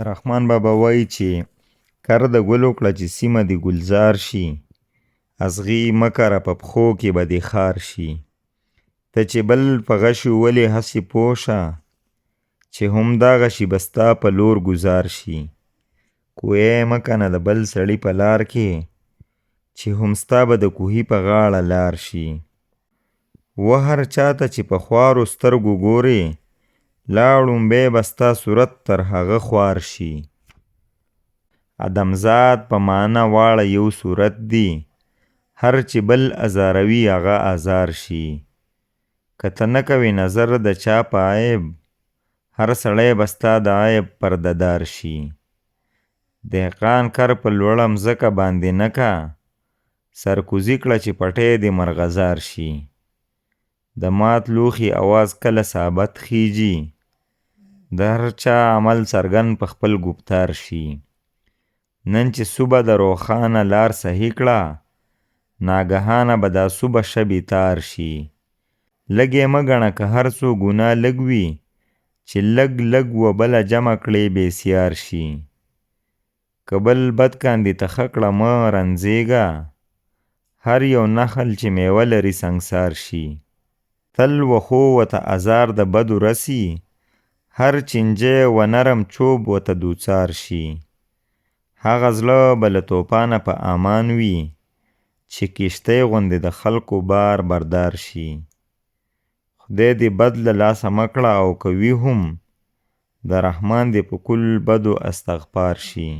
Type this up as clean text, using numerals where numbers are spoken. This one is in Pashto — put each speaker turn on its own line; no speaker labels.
رحمان بابا وایي چې کر د ګلو کړه چې سیمه دې ګلزار شي، اصغي مکره په پښو کې به دې خار شي. ته چې بل په غشو ولې هسې پوه شه، چې هم دا غشي به ستا په لور ګزار شي. کوی مه کنه د بل سړي په لار کې، چې هم ستا به د کوهي په غاړه لار شي. و هر چاته چې په خوارو سترګو ګورې، لا ړومبی به ستا صورت تر هغه خوار شي. ادمزاد په معنا واړه یو صورت دی، هر چې بل ازاروي هغه ازار شي. که ته نه کوې نظر د چا په عیب، هر سړی به ستا د عیب پرده دار شي. دهقان کر په لوړه مځکه باندې نه کا، سرکوزي کړه چې پټی دې مرغزار شي. د مات لوښي اواز کله ثابت خیجي، د هر چا عمل څرګند په خپل ګفتار شي. نن چې صبح د روښانه لار صحیح کړه، ناګهانه به دا صبح شبې تار شي. لږ یې مه ګڼه که هر څو ګناه لږ وي، چې لږ لږ و بله جمع کړې بېسیار شي. که بل بد کاندي ته ښه کړه مه رنځېږه، هر یو نخل چې میوه لري سنګسار شي. تل وښو ورته ازار د بدو رسي، هر چینجی و نرم چوب ورته دوڅار شي. هغه زړه به له توپانه په امان وي، چې کښتۍ غوندې د خلکو بار بردار شي. خدای دې بد له لاسه مه کړه، او که وي هم د رحمان دې په کل بدو استغفار شي.